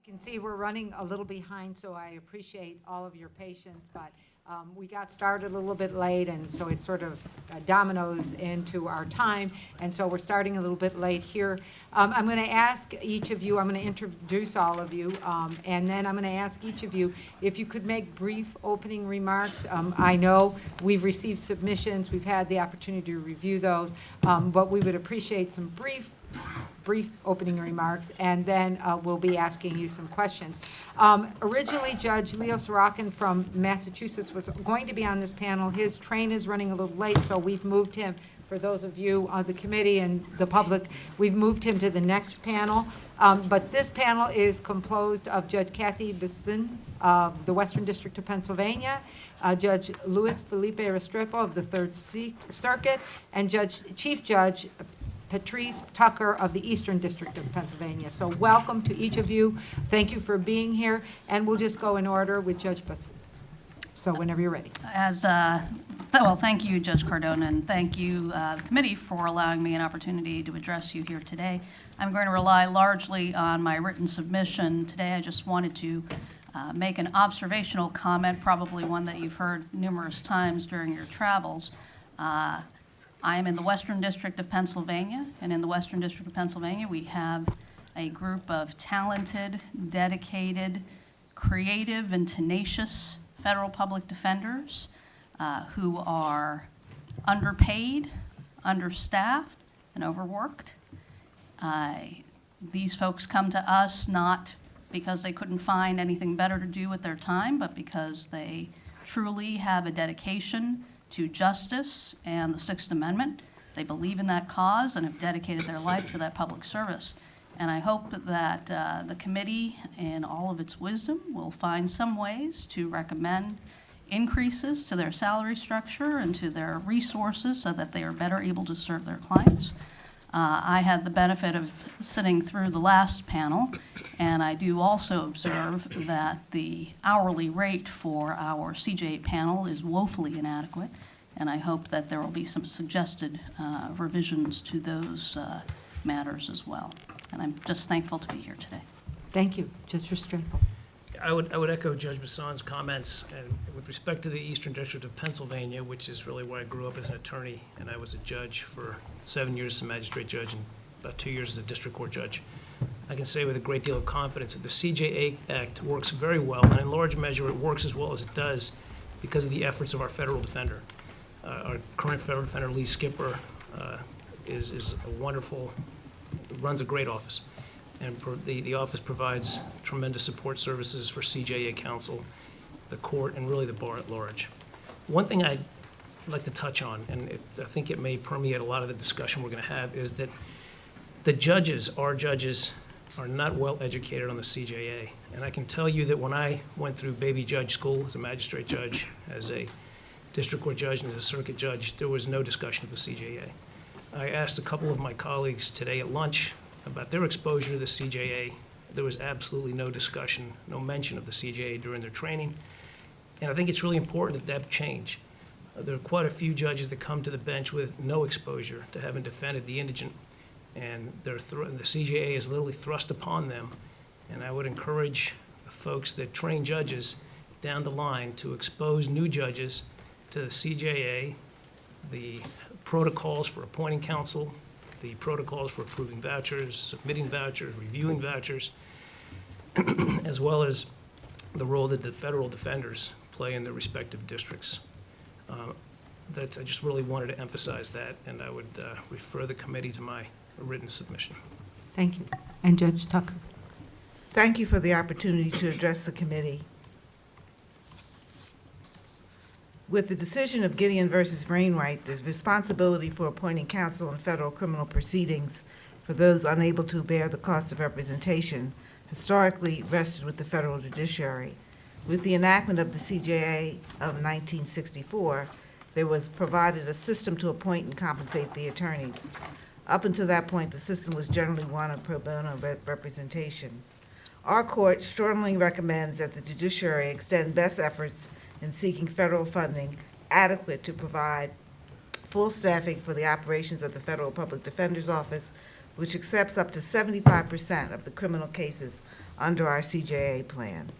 You can see we're running a little behind, so I appreciate all of your patience, but we got started a little bit late, and so it sort of dominoes into our time, and so we're starting a little bit late here. I'm going to ask each of you, I'm going to introduce all of you, and then I'm going to ask each of you if you could make brief opening remarks. I know we've received submissions, we've had the opportunity to review those, but we would appreciate some brief opening remarks, and then we'll be asking you some questions. Originally, Judge Leo Sorokin from Massachusetts was going to be on this panel. His train is running a little late, so we've moved him. For those of you on the committee and the public, we've moved him to the next panel. But this panel is composed of Judge Cathy Bissoon of the Western District of Pennsylvania, Judge Felipe Restrepo of the Third Circuit, and Chief Judge Petrese Tucker of the Eastern District of Pennsylvania. So welcome to each of you. Thank you for being here. And we'll just go in order with Judge Bissoon. So whenever you're ready. Well, thank you, Judge Cardone, and thank you, the committee, for allowing me an opportunity to address you here today. I'm going to rely largely on my written submission. Today I just wanted to make an observational comment, probably one that you've heard numerous times during your travels. I am in the Western District of Pennsylvania, and in the Western District of Pennsylvania, we have a group of talented, dedicated, creative, and tenacious federal public defenders who are underpaid, understaffed, and overworked. These folks come to us not because they couldn't find anything better to do with their time, but because they truly have a dedication to justice and the Sixth Amendment. They believe in that cause and have dedicated their life to that public service. And I hope that the committee, in all of its wisdom, will find some ways to recommend increases to their salary structure and to their resources so that they are better able to serve their clients. I had the benefit of sitting through the last panel, and I do also observe that the hourly rate for our CJA panel is woefully inadequate, and I hope that there will be some suggested revisions to those matters as well. And I'm just thankful to be here today. Thank you. Judge Restrepo. I would echo Judge Bissoon's comments, and with respect to the Eastern District of Pennsylvania, which is really where I grew up as an attorney, and I was a judge for 7 years as a magistrate judge and about 2 years as a district court judge. I can say with a great deal of confidence that the CJA Act works very well, and in large measure it works as well as it does because of the efforts of our federal defender. Our current federal defender, Lee Skipper, is a wonderful, runs a great office. And the office provides tremendous support services for CJA counsel, the court, and really the bar at large. One thing I'd like to touch on, and I think it may permeate a lot of the discussion we're going to have, is that the judges, our judges, are not well educated on the CJA. And I can tell you that when I went through baby judge school as a magistrate judge, as a district court judge, and as a circuit judge, there was no discussion of the CJA. I asked a couple of my colleagues today at lunch about their exposure to the CJA. There was absolutely no discussion, no mention of the CJA during their training. And I think it's really important that change. There are quite a few judges that come to the bench with no exposure to having defended the indigent, and the CJA is literally thrust upon them. And I would encourage the folks that train judges down the line to expose new judges to the CJA, the protocols for appointing counsel, the protocols for approving vouchers, submitting vouchers, reviewing vouchers, as well as the role that the federal defenders play in their respective districts. I just really wanted to emphasize that, and I would refer the committee to my written submission. Thank you. And Judge Tucker. Thank you for the opportunity to address the committee. With the decision of Gideon versus Wainwright, the responsibility for appointing counsel in federal criminal proceedings for those unable to bear the cost of representation historically rested with the federal judiciary. With the enactment of the CJA of 1964, there was provided a system to appoint and compensate the attorneys. Up until that point, the system was generally one of pro bono representation. Our court strongly recommends that the judiciary extend best efforts in seeking federal funding adequate to provide full staffing for the operations of the Federal Public Defender's Office, which accepts up to 75% of the criminal cases under our CJA plan.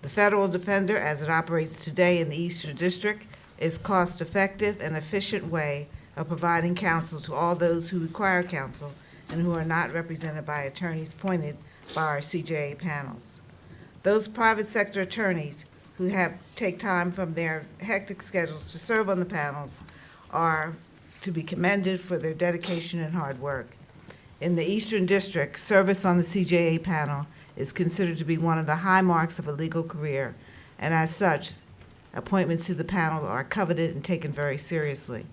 The federal defender, as it operates today in the Eastern District, is cost-effective and efficient way of providing counsel to all those who require counsel and who are not represented by attorneys appointed by our CJA panels. Those private sector attorneys who take time from their hectic schedules to serve on the panels are to be commended for their dedication and hard work. In the Eastern District, service on the CJA panel is considered to be one of the high marks of a legal career, and as such, appointments to the panel are coveted and taken very seriously.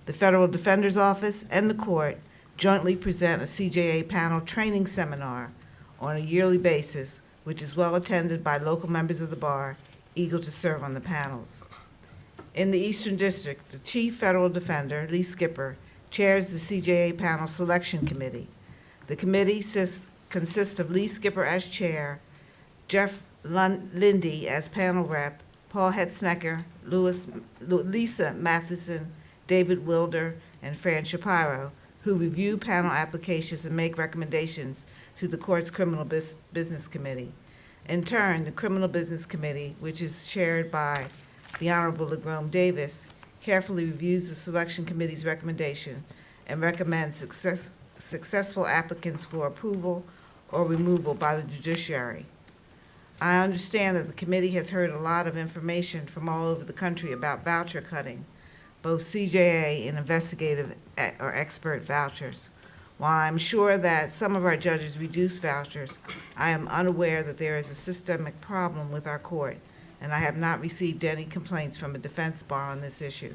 The Federal Defender's Office and the court jointly present a CJA panel training seminar on a yearly basis, which is well attended by local members of the bar eager to serve on the panels. In the Eastern District, the Chief Federal Defender, Lee Skipper, chairs the CJA Panel Selection Committee. The committee consists of Lee Skipper as chair, Jeff Lindy as panel rep, Paul Hetznecker, Lisa Matheson, David Wilder, and Fran Shapiro, who review panel applications and make recommendations to the court's Criminal Business Committee. In turn, the Criminal Business Committee, which is chaired by the Honorable LaGrome Davis, carefully reviews the Selection Committee's recommendation and recommends successful applicants for approval or removal by the Judiciary. I understand that the committee has heard a lot of information from all over the country about voucher cutting, both CJA and investigative or expert vouchers. While I'm sure that some of our judges reduce vouchers, I am unaware that there is a systemic problem with our court, and I have not received any complaints from a defense bar on this issue.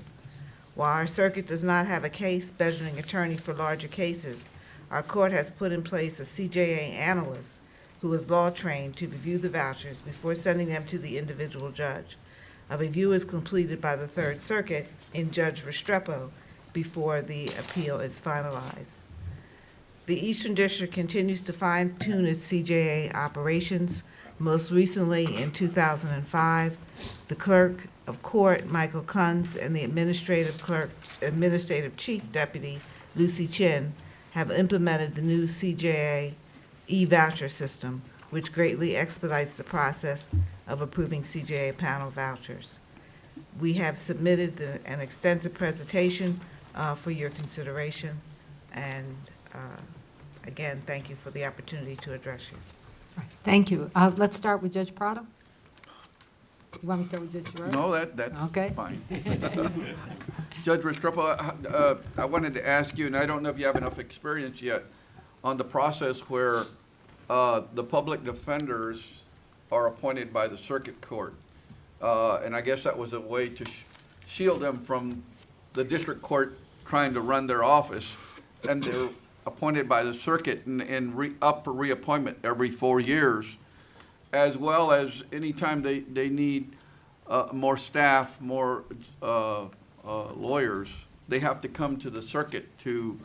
While our circuit does not have a case budgeting attorney for larger cases, our court has put in place a CJA analyst who is law-trained to review the vouchers before sending them to the individual judge. A review is completed by the Third Circuit in Judge Restrepo before the appeal is finalized. The Eastern District continues to fine-tune its CJA operations. Most recently, in 2005, the Clerk of Court, Michael Kunz, and the Administrative Chief Deputy, Lucy Chin, have implemented the new CJA e-voucher system, which greatly expedites the process of approving CJA panel vouchers. We have submitted an extensive presentation for your consideration, and again, thank you for the opportunity to address you. Thank you. Let's start with Judge Prado. You want me to start with Judge Gerrard? No, that's Okay. fine. Judge Restrepo, I wanted to ask you, and I don't know if you have enough experience yet, on the process where the public defenders are appointed by the circuit court. And I guess that was a way to shield them from the district court trying to run their office. And they're appointed by the circuit and up for reappointment every 4 years, as well as anytime they need more staff, more lawyers, they have to come to the circuit to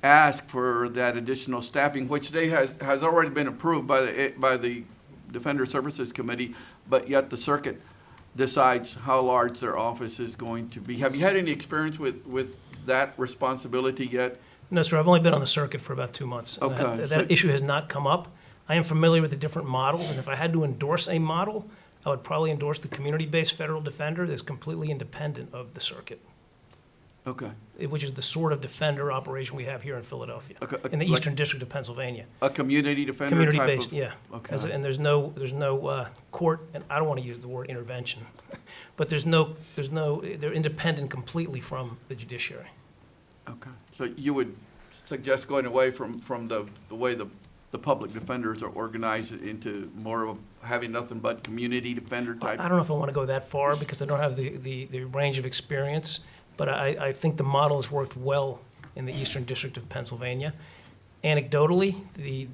ask for that additional staffing, which has already been approved by the Defender Services Committee, but yet the circuit decides how large their office is going to be. Have you had any experience with that responsibility yet? No, sir, I've only been on the circuit for about 2 months. and Okay. That issue has not come up. I am familiar with the different models, and if I had to endorse a model, I would probably endorse the community-based federal defender that's completely independent of the circuit, Okay. which is the sort of defender operation we have here in Philadelphia, Okay, in the like- Eastern District of Pennsylvania. A community defender type of? Community-based, yeah. Okay. And there's no court, and I don't want to use the word intervention, but they're independent completely from the judiciary. Okay. So you would suggest going away from the way the public defenders are organized into more of having nothing but community defender type? I don't know if I want to go that far because I don't have the range of experience, but I think the model has worked well in the Eastern District of Pennsylvania. Anecdotally, the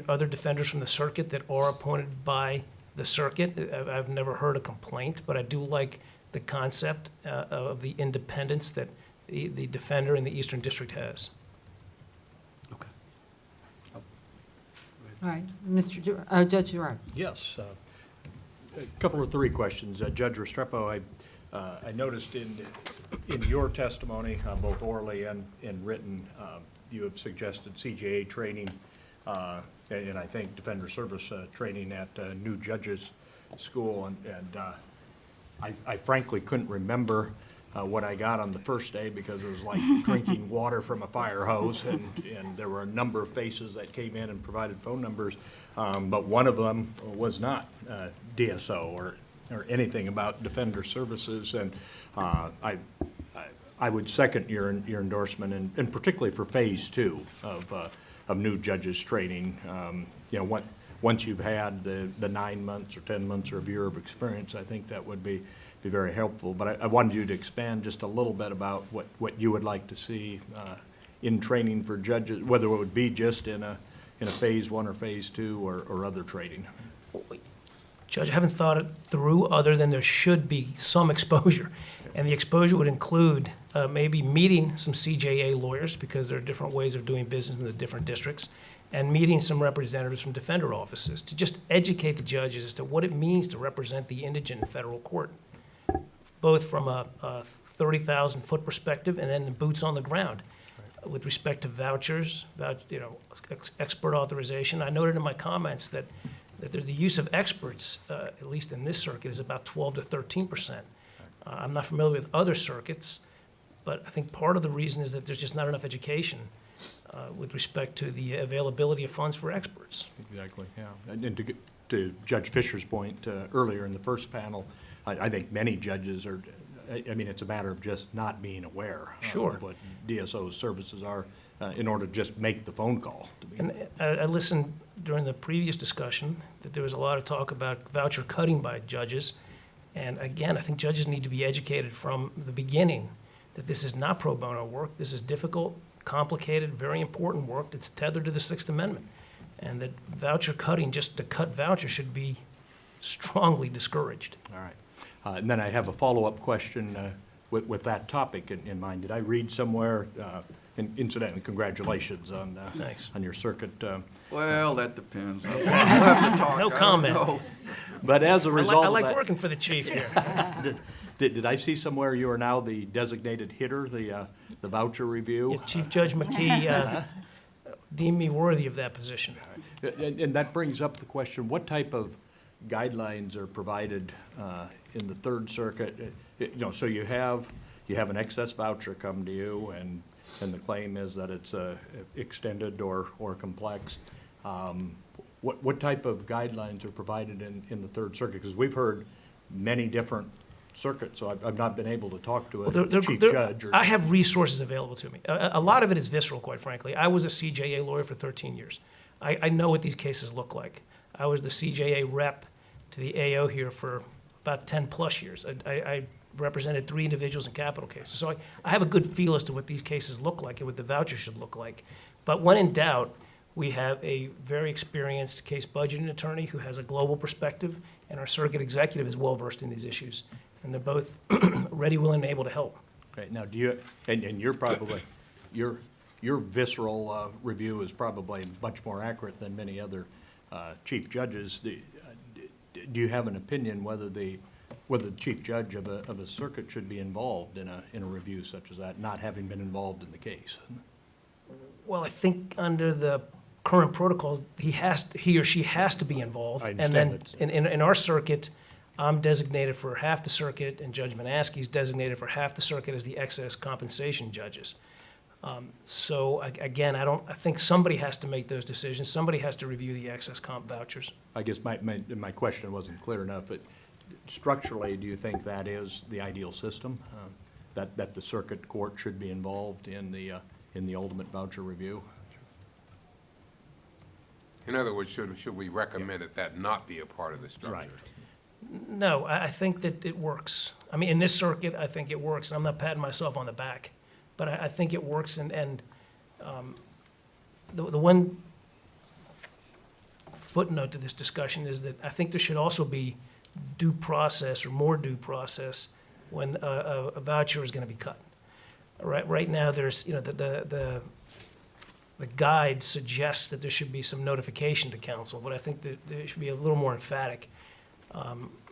other defenders from the circuit that are appointed by the circuit, I've never heard a complaint, but I do like the concept of the independence that the defender in the Eastern District has. Okay. All right, Judge Gerrard. Yes. A couple of 3 questions. Judge Restrepo, I noticed in your testimony, both orally and in written, you have suggested CJA training, and I think Defender Service training at new judges school, and I frankly couldn't remember what I got on the first day because it was like drinking water from a fire hose, and there were a number of faces that came in and provided phone numbers, but one of them was not DSO or anything about Defender Services, and I would second your endorsement, and particularly for phase 2 of new judges training. You know, once you've had the 9 months or 10 months or a year of experience, I think that would be very helpful. But I wanted you to expand just a little bit about what you would like to see in training for judges, whether it would be just in a phase 1 or phase 2 or other training. Judge, I haven't thought it through other than there should be some exposure. And the exposure would include maybe meeting some CJA lawyers, because there are different ways of doing business in the different districts, and meeting some representatives from defender offices to just educate the judges as to what it means to represent the indigent in federal court, both from a 30,000-foot perspective and then the boots on the ground. With respect to vouchers, expert authorization, I noted in my comments that the use of experts, at least in this circuit, is about 12 to 13%. I'm not familiar with other circuits, but I think part of the reason is that there's just not enough education with respect to the availability of funds for experts. Exactly, yeah. And to Judge Fisher's point earlier in the first panel, I think many judges are, I mean, it's a matter of just not being aware Sure. of what DSO's services are in order to just make the phone call. And I listened during the previous discussion that there was a lot of talk about voucher cutting by judges. And again, I think judges need to be educated from the beginning that this is not pro bono work. This is difficult, complicated, very important work that's tethered to the Sixth Amendment. And that voucher cutting, just to cut vouchers, should be strongly discouraged. All right. And then I have a follow-up question with that topic in mind. Did I read somewhere, and incidentally, congratulations on Thanks. on your circuit. Well, that depends. We'll have to talk. No I don't comment. know. But as a result I of like that, working for the chief here. did I see somewhere you are now the designated hitter, the voucher review? Chief Judge McKee deemed me worthy of that position. And that brings up the question, what type of guidelines are provided in the Third Circuit? You know, so you have an excess voucher come to you, and the claim is that it's extended or complex. What type of guidelines are provided in the Third Circuit? Because we've heard many different circuits, so I've not been able to talk to a chief judge. I have resources available to me. A lot of it is visceral, quite frankly. I was a CJA lawyer for 13 years. I know what these cases look like. I was the CJA rep to the AO here for about 10-plus years. I represented 3 individuals in capital cases. So I have a good feel as to what these cases look like and what the voucher should look like. But when in doubt, we have a very experienced case budgeting attorney who has a global perspective, and our circuit executive is well-versed in these issues. And they're both ready, willing, and able to help. Okay, now do you, and you're probably, your visceral review is probably much more accurate than many other chief judges. Do you have an opinion whether the chief judge of a circuit should be involved in a review such as that, not having been involved in the case? Well, I think under the current protocols, he or she has to be involved. I And then understand in our circuit, I'm designated for half the circuit, and Judge Vanaski's designated for half the circuit as the excess compensation judges. So again, I think somebody has to make those decisions. Somebody has to review the excess comp vouchers. I guess my question wasn't clear enough. Structurally, do you think that is the ideal system? That the circuit court should be involved in the ultimate voucher review? In other words, should we recommend that not be a part of the structure? Right. No, I think that it works. I mean, in this circuit, I think it works. I'm not patting myself on the back, but I think it works. And the one footnote to this discussion is that I think there should also be due process or more due process when a voucher is going to be cut. Right now, there's, the guide suggests that there should be some notification to counsel, but I think that there should be a little more emphatic.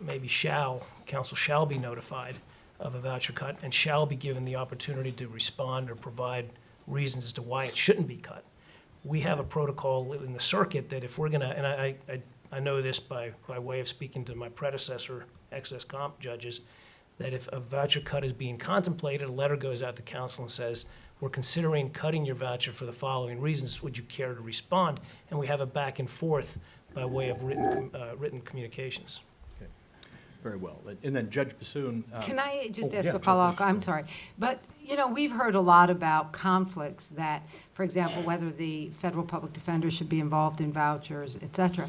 Maybe counsel shall be notified of a voucher cut and shall be given the opportunity to respond or provide reasons as to why it shouldn't be cut. We have a protocol in the circuit that if we're gonna, and I know this by way of speaking to my predecessor, excess comp judges, that if a voucher cut is being contemplated, a letter goes out to counsel and says, we're considering cutting your voucher for the following reasons, would you care to respond? And we have a back and forth by way of written communications. Okay. Very well. And then Judge Bissoon. Can I just oh, ask yeah, a follow-up? please. I'm sorry. But, you know, we've heard a lot about conflicts that, for example, whether the federal public defender should be involved in vouchers, et cetera.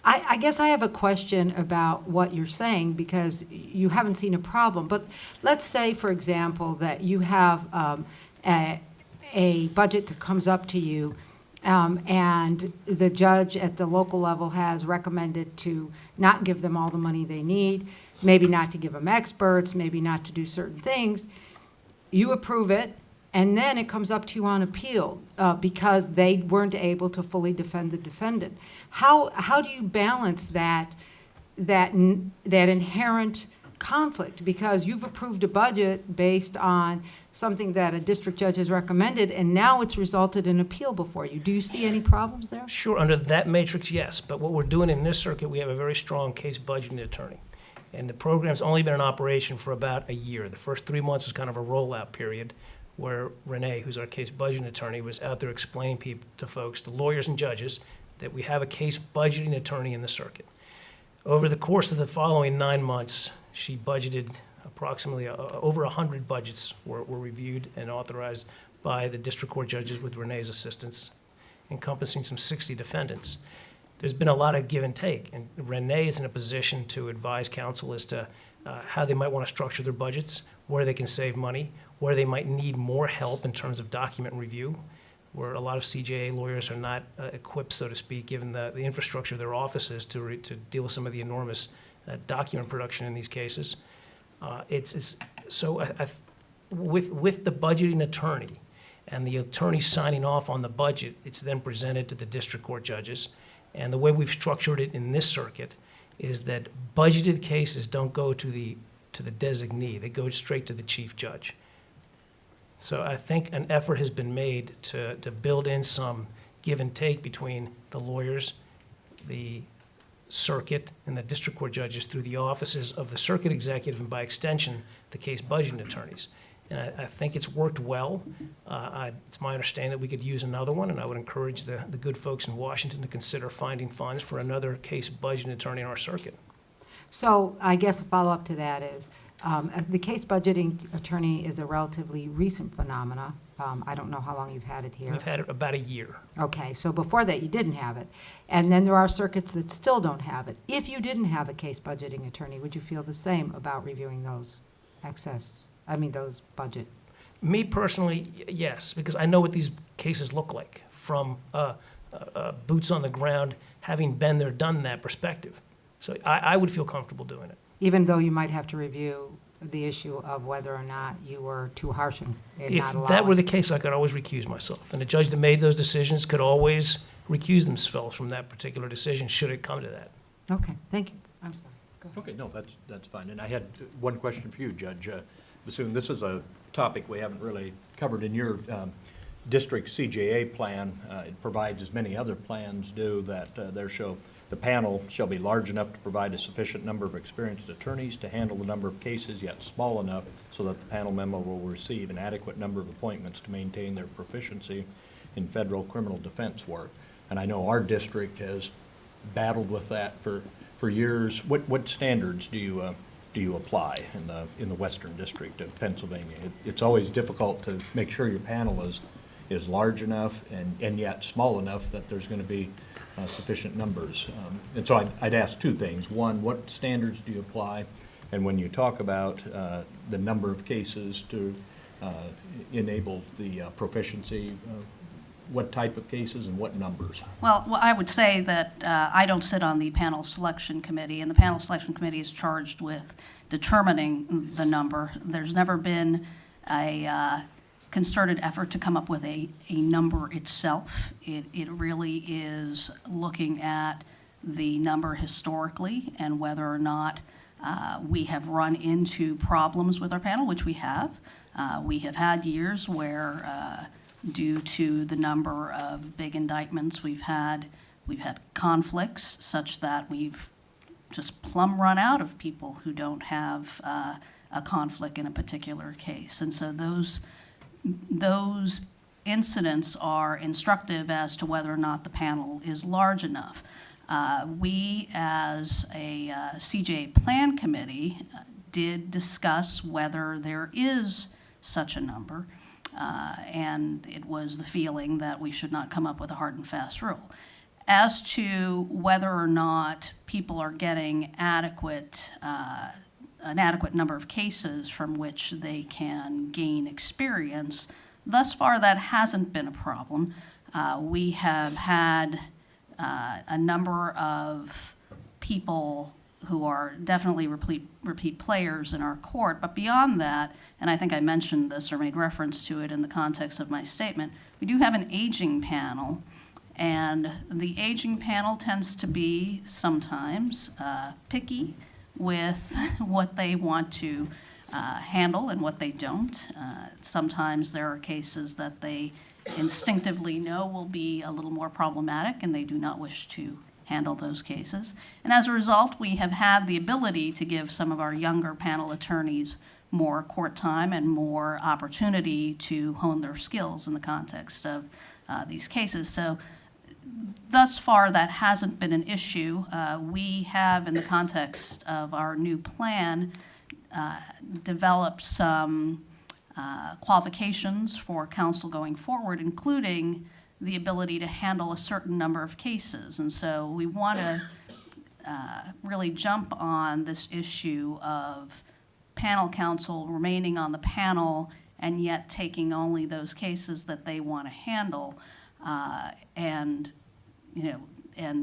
I guess I have a question about what you're saying because you haven't seen a problem. But let's say, for example, that you have a budget that comes up to you and the judge at the local level has recommended to not give them all the money they need, maybe not to give them experts, maybe not to do certain things. You approve it, and then it comes up to you on appeal because they weren't able to fully defend the defendant. How do you balance that inherent conflict? Because you've approved a budget based on something that a district judge has recommended, and now it's resulted in appeal before you. Do you see any problems there? Sure, under that matrix, yes. But what we're doing in this circuit, we have a very strong case budgeting attorney. And the program's only been in operation for about a year. The first 3 months was kind of a rollout period where Renee, who's our case budgeting attorney, was out there explaining to folks, the lawyers and judges, that we have a case budgeting attorney in the circuit. Over the course of the following 9 months, she budgeted approximately over 100 budgets were reviewed and authorized by the district court judges with Renee's assistance, encompassing some 60 defendants. There's been a lot of give and take, and Renee is in a position to advise counsel as to how they might want to structure their budgets, where they can save money, where they might need more help in terms of document review, where a lot of CJA lawyers are not equipped, so to speak, given the infrastructure of their offices to deal with some of the enormous document production in these cases. So with the budgeting attorney and the attorney signing off on the budget, it's then presented to the district court judges. And the way we've structured it in this circuit is that budgeted cases don't go to the designee, they go straight to the chief judge. So I think an effort has been made to build in some give and take between the lawyers, the circuit, and the district court judges through the offices of the circuit executive and by extension, the case budgeting attorneys. And I think it's worked well. It's my understanding that we could use another one, and I would encourage the good folks in Washington to consider finding funds for another case budgeting attorney in our circuit. So I guess a follow-up to that is, the case budgeting attorney is a relatively recent phenomena. I don't know how long you've had it here. We've had it about a year. Okay, so before that, you didn't have it. And then there are circuits that still don't have it. If you didn't have a case budgeting attorney, would you feel the same about reviewing those those budgets? Me personally, yes, because I know what these cases look like from boots on the ground, having been there, done that perspective. So I would feel comfortable doing it. Even though you might have to review the issue of whether or not you were too harsh in If not allowing. that were the case, I could always recuse myself. And the judge that made those decisions could always recuse themselves from that particular decision, should it come to that. Okay, thank you. I'm sorry. Go ahead. Okay, no, that's fine. And I had one question for you, Judge Bissoon. This is a topic we haven't really covered in your district CJA plan. It provides, as many other plans do, that the panel shall be large enough to provide a sufficient number of experienced attorneys to handle the number of cases, yet small enough so that the panel member will receive an adequate number of appointments to maintain their proficiency in federal criminal defense work. And I know our district has battled with that for years. What standards do you apply in the Western District of Pennsylvania? It's always difficult to make sure your panel is large enough and yet small enough that there's going to be sufficient numbers. And so I'd ask two things. One, what standards do you apply? And when you talk about the number of cases to enable the proficiency, what type of cases and what numbers? Well, I would say that I don't sit on the panel selection committee, and the panel selection committee is charged with determining the number. There's never been a concerted effort to come up with a number itself. It really is looking at the number historically and whether or not we have run into problems with our panel, which we have. We have had years where due to the number of big indictments we've had. We've had conflicts such that we've just plumb run out of people who don't have a conflict in a particular case. And so those incidents are instructive as to whether or not the panel is large enough. We, as a CJA plan committee, did discuss whether there is such a number, and it was the feeling that we should not come up with a hard and fast rule. As to whether or not people are getting an adequate number of cases from which they can gain experience, thus far that hasn't been a problem. We have had a number of people who are definitely repeat players in our court, but beyond that, and I think I mentioned this or made reference to it in the context of my statement, we do have an aging panel. And the aging panel tends to be sometimes picky with what they want to handle and what they don't. Sometimes there are cases that they instinctively know will be a little more problematic and they do not wish to handle those cases. And as a result, we have had the ability to give some of our younger panel attorneys more court time and more opportunity to hone their skills in the context of these cases. So thus far, that hasn't been an issue. We have, in the context of our new plan, developed some qualifications for counsel going forward, including the ability to handle a certain number of cases. And so we want to really jump on this issue of panel counsel remaining on the panel and yet taking only those cases that they want to handle. And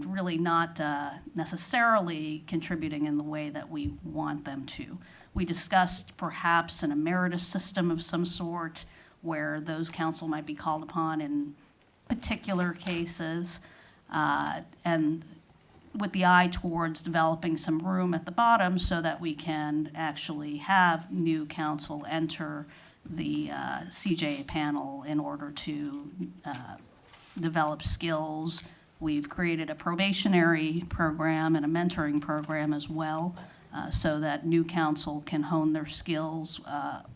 really not necessarily contributing in the way that we want them to. We discussed perhaps an emeritus system of some sort where those counsel might be called upon in particular cases, and with the eye towards developing some room at the bottom so that we can actually have new counsel enter the CJA panel in order to develop skills. We've created a probationary program and a mentoring program as well, so that new counsel can hone their skills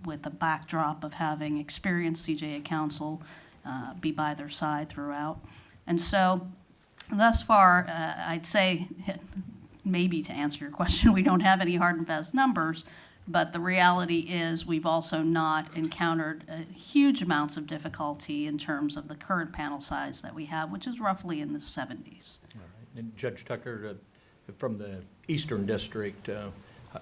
with the backdrop of having experienced CJA counsel be by their side throughout. And so thus far, I'd say, maybe to answer your question, we don't have any hard and fast numbers, but the reality is we've also not encountered huge amounts of difficulty in terms of the current panel size that we have, which is roughly in the 70s. All right. And Judge Tucker, from the Eastern District,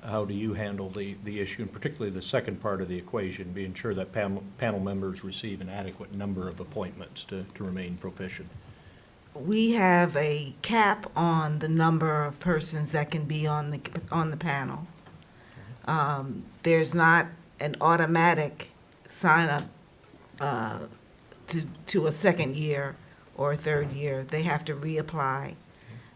how do you handle the issue, and particularly the second part of the equation, being sure that panel members receive an adequate number of appointments to remain proficient? We have a cap on the number of persons that can be on the panel. There's not an automatic sign-up to a second year or a third year. They have to reapply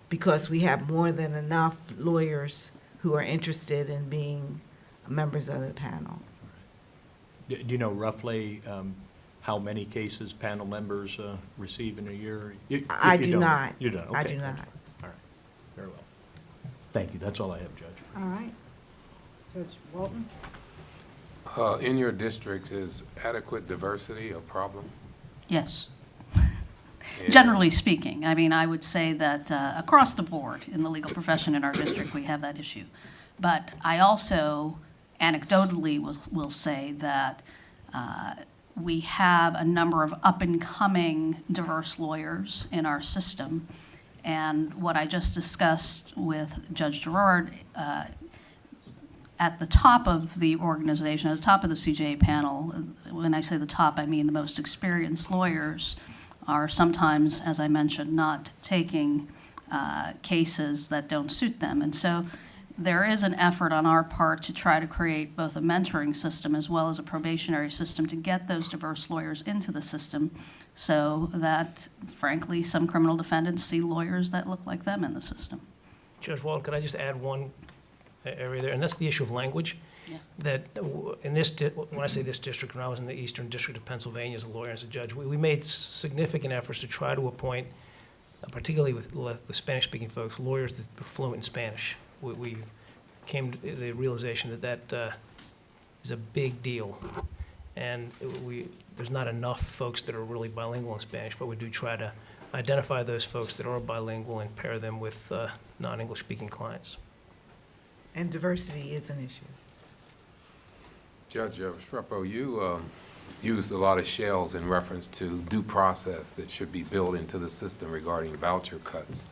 because we have more than enough lawyers who are interested in being members of the panel. Do you know roughly how many cases panel members receive in a year? I do not. You don't? Okay. I do not. All right, very well. Thank you, that's all I have, Judge. All right. Judge Walton? In your district, is adequate diversity a problem? Yes. And- Generally speaking, I mean, I would say that across the board in the legal profession in our district, we have that issue. But I also anecdotally will say that we have a number of up-and-coming diverse lawyers in our system. And what I just discussed with Judge Gerrard, at the top of the organization, at the top of the CJA panel, when I say the top, I mean the most experienced lawyers, are sometimes, as I mentioned, not taking cases that don't suit them. And so there is an effort on our part to try to create both a mentoring system as well as a probationary system to get those diverse lawyers into the system so that, frankly, some criminal defendants see lawyers that look like them in the system. Judge Walton, could I just add one area there? And that's the issue of language. Yes. that in this, when I say this district, when I was in the Eastern District of Pennsylvania as a lawyer and as a judge, we made significant efforts to try to appoint, particularly with the Spanish-speaking folks, lawyers that were fluent in Spanish. We came to the realization that is a big deal. And there's not enough folks that are really bilingual in Spanish, but we do try to identify those folks that are bilingual and pair them with non-English speaking clients. And diversity is an issue. Judge Restrepo, you used a lot of shells in reference to due process that should be built into the system regarding voucher cuts.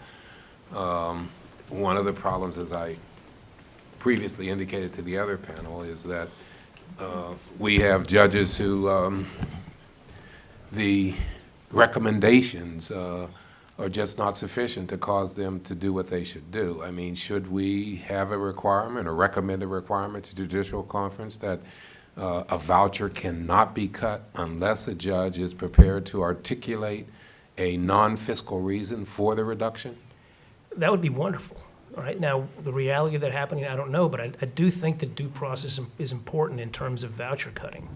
One of the problems, as I previously indicated to the other panel, is that we have judges who the recommendations are just not sufficient to cause them to do what they should do. I mean, should we have a requirement or recommend a requirement to Judicial Conference that a voucher cannot be cut unless a judge is prepared to articulate a non-fiscal reason for the reduction? That would be wonderful. All right, now, the reality of that happening, I don't know, but I do think that due process is important in terms of voucher cutting.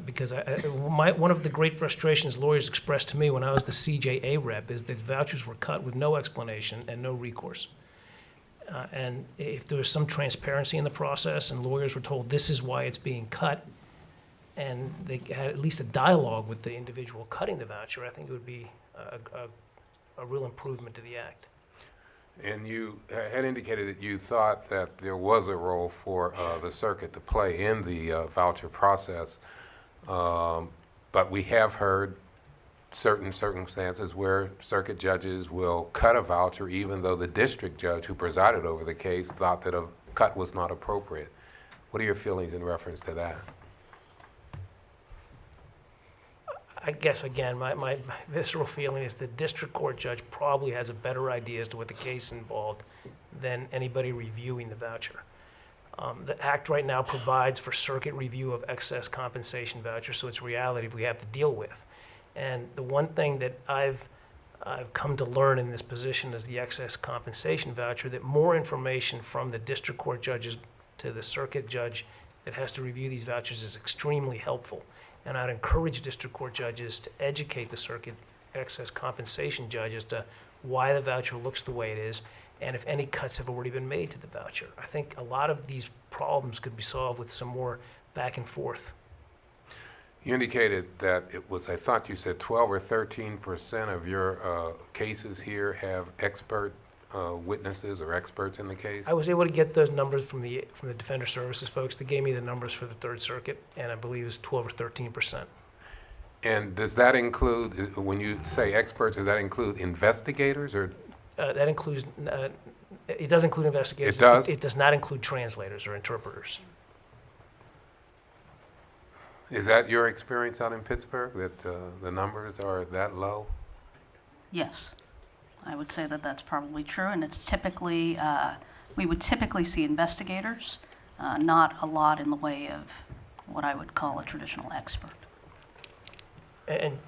Because one of the great frustrations lawyers expressed to me when I was the CJA rep is that vouchers were cut with no explanation and no recourse. And if there was some transparency in the process and lawyers were told this is why it's being cut, and they had at least a dialogue with the individual cutting the voucher, I think it would be a real improvement to the act. And you had indicated that you thought that there was a role for the circuit to play in the voucher process, but we have heard certain circumstances where circuit judges will cut a voucher even though the district judge who presided over the case thought that a cut was not appropriate. What are your feelings in reference to that? I guess, again, my visceral feeling is the district court judge probably has a better idea as to what the case involved than anybody reviewing the voucher. The Act right now provides for circuit review of excess compensation vouchers, so it's a reality we have to deal with. And the one thing that I've come to learn in this position as the excess compensation voucher, that more information from the district court judges to the circuit judge that has to review these vouchers is extremely helpful. And I'd encourage district court judges to educate the circuit excess compensation judge as to why the voucher looks the way it is, and if any cuts have already been made to the voucher. I think a lot of these problems could be solved with some more back and forth. You indicated that it was, I thought you said 12 or 13% of your cases here have expert witnesses or experts in the case? I was able to get those numbers from the Defender Services folks. They gave me the numbers for the Third Circuit, and I believe it was 12 or 13%. And does that include, when you say experts, does that include investigators or? That includes, it does include investigators. It does? It does not include translators or interpreters. Is that your experience out in Pittsburgh, that the numbers are that low? Yes, I would say that that's probably true, and it's typically, we would typically see investigators, not a lot in the way of what I would call a traditional expert. And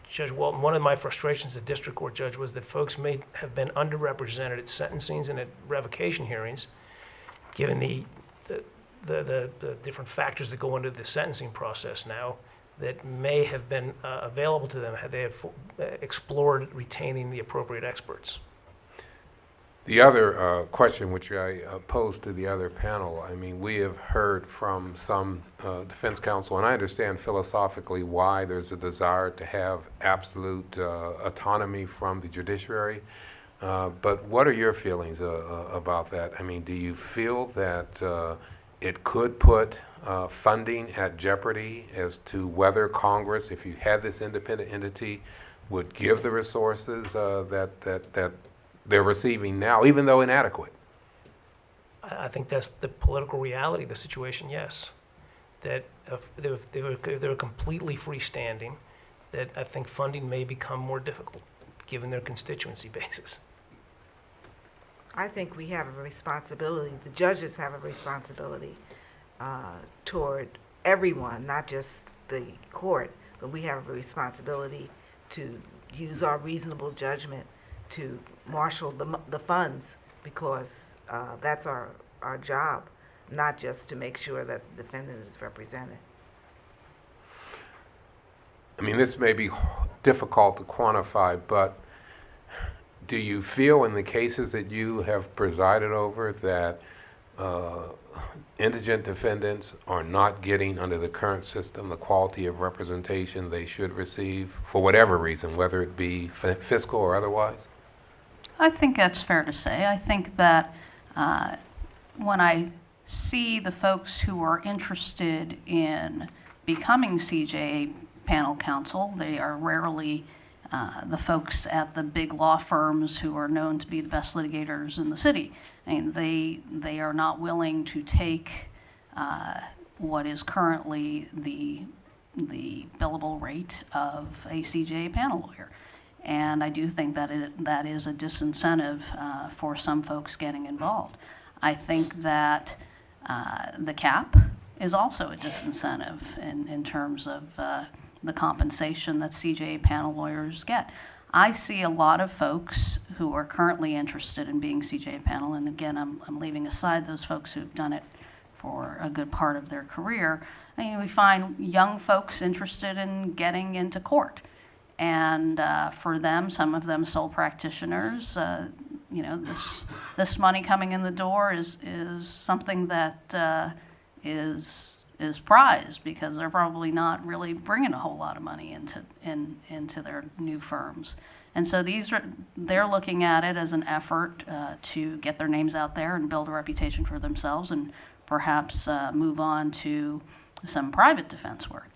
Judge Walton, one of my frustrations as a district court judge was that folks may have been underrepresented at sentencings and at revocation hearings, given the different factors that go into the sentencing process now, that may have been available to them had they have explored retaining the appropriate experts. The other question which I posed to the other panel, I mean, we have heard from some defense counsel, and I understand philosophically why there's a desire to have absolute autonomy from the judiciary, but what are your feelings about that? I mean, do you feel that it could put funding at jeopardy as to whether Congress, if you had this independent entity, would give the resources that they're receiving now, even though inadequate? I think that's the political reality of the situation, yes. That if they were completely freestanding, that I think funding may become more difficult, given their constituency basis. I think we have a responsibility, the judges have a responsibility toward everyone, not just the court, but we have a responsibility to use our reasonable judgment to marshal the funds, because that's our job, not just to make sure that the defendant is represented. I mean, this may be difficult to quantify, but do you feel in the cases that you have presided over that indigent defendants are not getting, under the current system, the quality of representation they should receive for whatever reason, whether it be fiscal or otherwise? I think that's fair to say. I think that when I see the folks who are interested in becoming CJA panel counsel, they are rarely the folks at the big law firms who are known to be the best litigators in the city. I mean, they are not willing to take what is currently the billable rate of a CJA panel lawyer. And I do think that that is a disincentive for some folks getting involved. I think that the cap is also a disincentive in terms of the compensation that CJA panel lawyers get. I see a lot of folks who are currently interested in being CJA panel, and again, I'm leaving aside those folks who've done it for a good part of their career. I mean, we find young folks interested in getting into court. And for them, some of them sole practitioners, you know, this money coming in the door is something that is prized, because they're probably not really bringing a whole lot of money into their new firms. And so they're looking at it as an effort to get their names out there and build a reputation for themselves, and perhaps move on to some private defense work.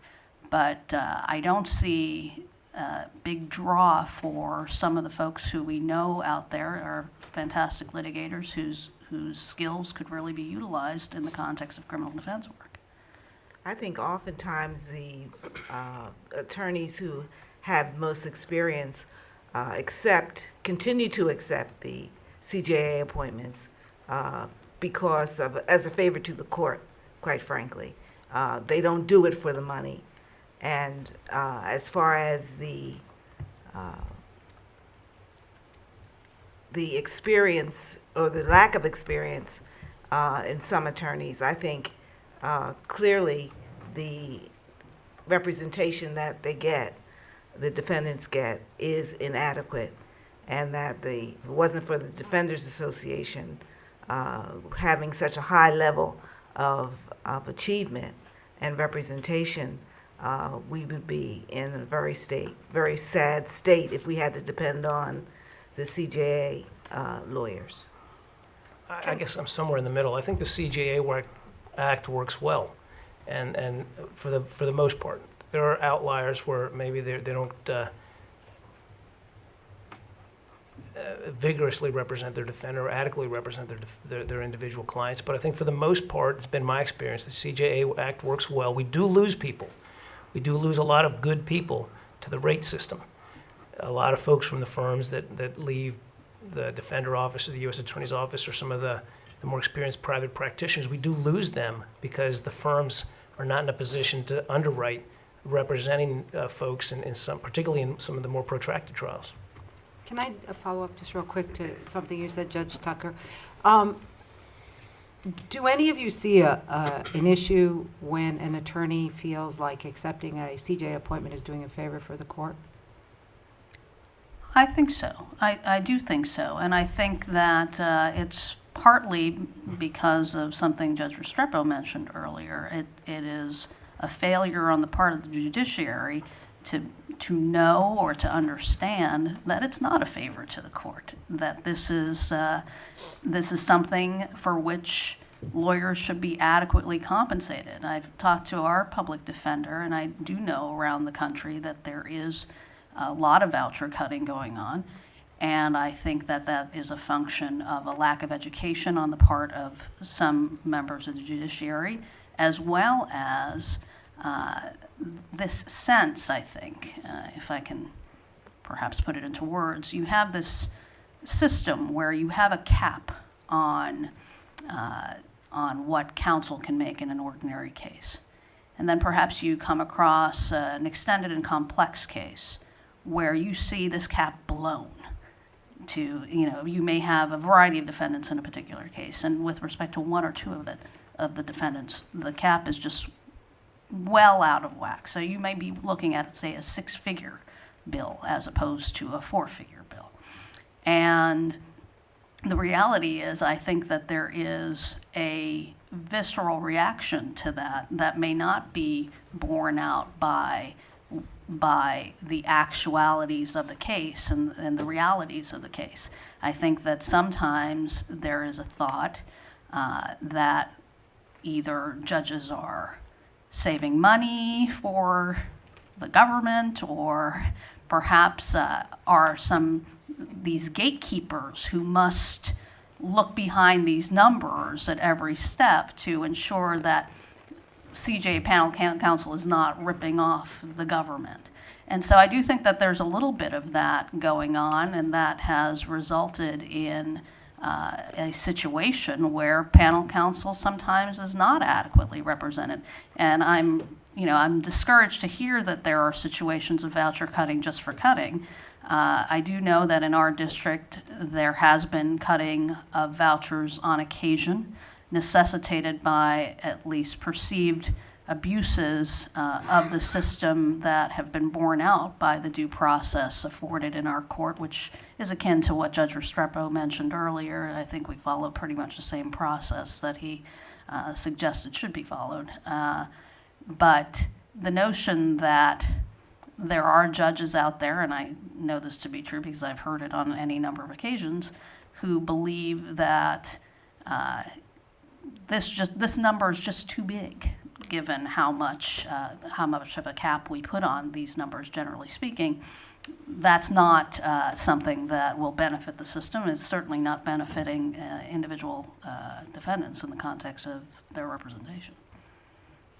But I don't see a big draw for some of the folks who we know out there are fantastic litigators whose skills could really be utilized in the context of criminal defense work. I think oftentimes the attorneys who have most experience continue to accept the CJA appointments because of, as a favor to the court, quite frankly. They don't do it for the money. And as far as the experience or the lack of experience in some attorneys, I think clearly the representation that they get, the defendants get, is inadequate, and that if it wasn't for the Defenders Association having such a high level of achievement and representation, we would be in a very sad state if we had to depend on the CJA lawyers. I guess I'm somewhere in the middle. I think the CJA Act works well, and for the most part. There are outliers where maybe they don't vigorously represent their defender or adequately represent their individual clients. But I think for the most part, it's been my experience, the CJA Act works well. We do lose people. We do lose a lot of good people to the rate system. A lot of folks from the firms that leave the defender office or the U.S. Attorney's office or some of the more experienced private practitioners, we do lose them because the firms are not in a position to underwrite representing folks particularly in some of the more protracted trials. Can I follow up just real quick to something you said, Judge Tucker? Do any of you see an issue when an attorney feels like accepting a CJA appointment is doing a favor for the court? I think so. I do think so. And I think that it's partly because of something Judge Restrepo mentioned earlier. It is a failure on the part of the judiciary to know or to understand that it's not a favor to the court, that this is something for which lawyers should be adequately compensated. I've talked to our public defender, and I do know around the country that there is a lot of voucher cutting going on, and I think that that is a function of a lack of education on the part of some members of the judiciary, as well as this sense, I think, if I can perhaps put it into words, you have this system where you have a cap on what counsel can make in an ordinary case. And then perhaps you come across an extended and complex case where you see this cap blown to, you may have a variety of defendants in a particular case, and with respect to one or two of the defendants. The cap is just well out of whack. So you may be looking at, say, a 6-figure bill as opposed to a 4-figure bill. And the reality is, I think that there is a visceral reaction to that may not be borne out by the actualities of the case and the realities of the case. I think that sometimes there is a thought that either judges are saving money for the government, or perhaps are these gatekeepers who must look behind these numbers at every step to ensure that CJA panel counsel is not ripping off the government. And so I do think that there's a little bit of that going on, and that has resulted in a situation where panel counsel sometimes is not adequately represented. And I'm discouraged to hear that there are situations of voucher cutting just for cutting. I do know that in our district there has been cutting of vouchers on occasion, necessitated by at least perceived abuses of the system that have been borne out by the due process afforded in our court, which is akin to what Judge Restrepo mentioned earlier. I think we follow pretty much the same process that he suggested should be followed. But the notion that there are judges out there, and I know this to be true because I've heard it on any number of occasions, who believe that this number is just too big, given how much of a cap we put on these numbers, generally speaking. That's not something that will benefit the system. It's certainly not benefiting individual defendants in the context of their representation.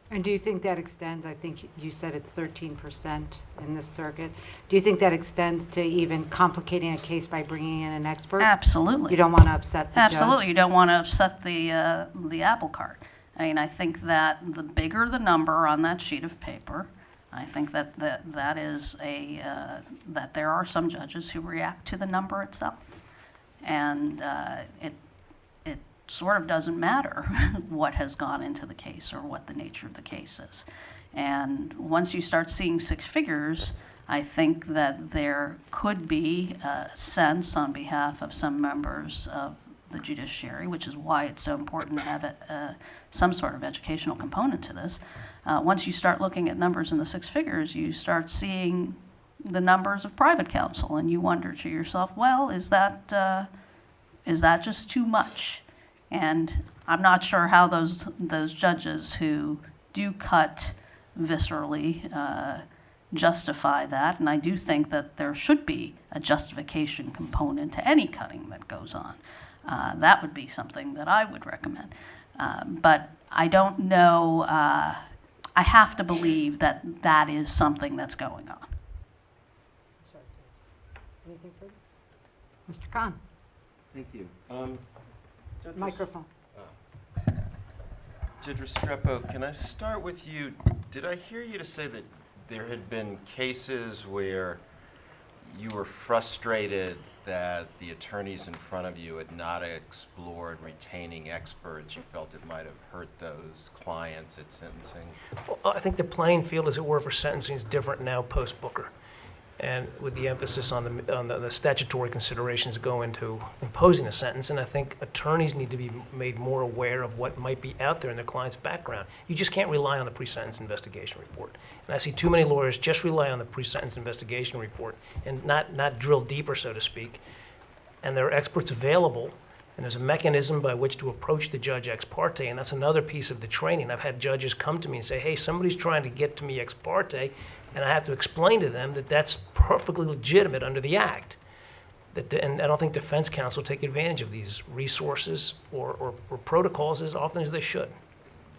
And do you think that extends, I think you said it's 13% in this circuit. Do you think that extends to even complicating a case by bringing in an expert? Absolutely. You don't want to upset the judge? Absolutely. You don't want to upset the apple cart. I mean, I think that the bigger the number on that sheet of paper, I think that there are some judges who react to the number itself. And it sort of doesn't matter what has gone into the case or what the nature of the case is. And once you start seeing 6 figures, I think that there could be a sense on behalf of some members of the judiciary, which is why it's so important to have some sort of educational component to this. Once you start looking at numbers in the 6 figures, you start seeing the numbers of private counsel, and you wonder to yourself, well, is that just too much? And I'm not sure how those judges who do cut viscerally justify that, and I do think that there should be a justification component to any cutting that goes on. That would be something that I would recommend. But I don't know, I have to believe that that is something that's going on. Sorry. Anything further? Mr. Kahn, Thank you. microphone. Judge Restrepo, can I start with you? Did I hear you to say that there had been cases where you were frustrated that the attorneys in front of you had not explored retaining experts? You felt it might have hurt those clients at sentencing? Well, I think the playing field, as it were, for sentencing is different now post-Booker. And with the emphasis on the statutory considerations that go into imposing a sentence, and I think attorneys need to be made more aware of what might be out there in their client's background. You just can't rely on the pre-sentence investigation report. And I see too many lawyers just rely on the pre-sentence investigation report and not drill deeper, so to speak. And there are experts available, and there's a mechanism by which to approach the judge ex parte, and that's another piece of the training. I've had judges come to me and say, hey, somebody's trying to get to me ex parte, and I have to explain to them that that's perfectly legitimate under the Act. And I don't think defense counsel take advantage of these resources or protocols as often as they should.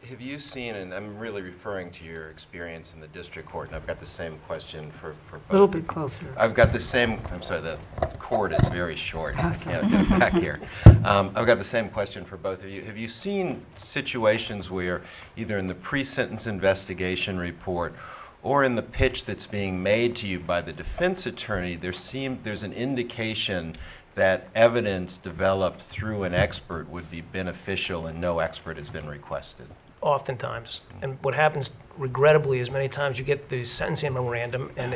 Have you seen, and I'm really referring to your experience in the district court, and I've got the same question for both. A little bit closer. I've got the same, I'm sorry, the cord is very short. I can't get it back here. I've got the same question for both of you. Have you seen situations where either in the pre-sentence investigation report or in the pitch that's being made to you by the defense attorney, there's an indication that evidence developed through an expert would be beneficial and no expert has been requested? Oftentimes. And what happens regrettably is many times you get the sentencing memorandum and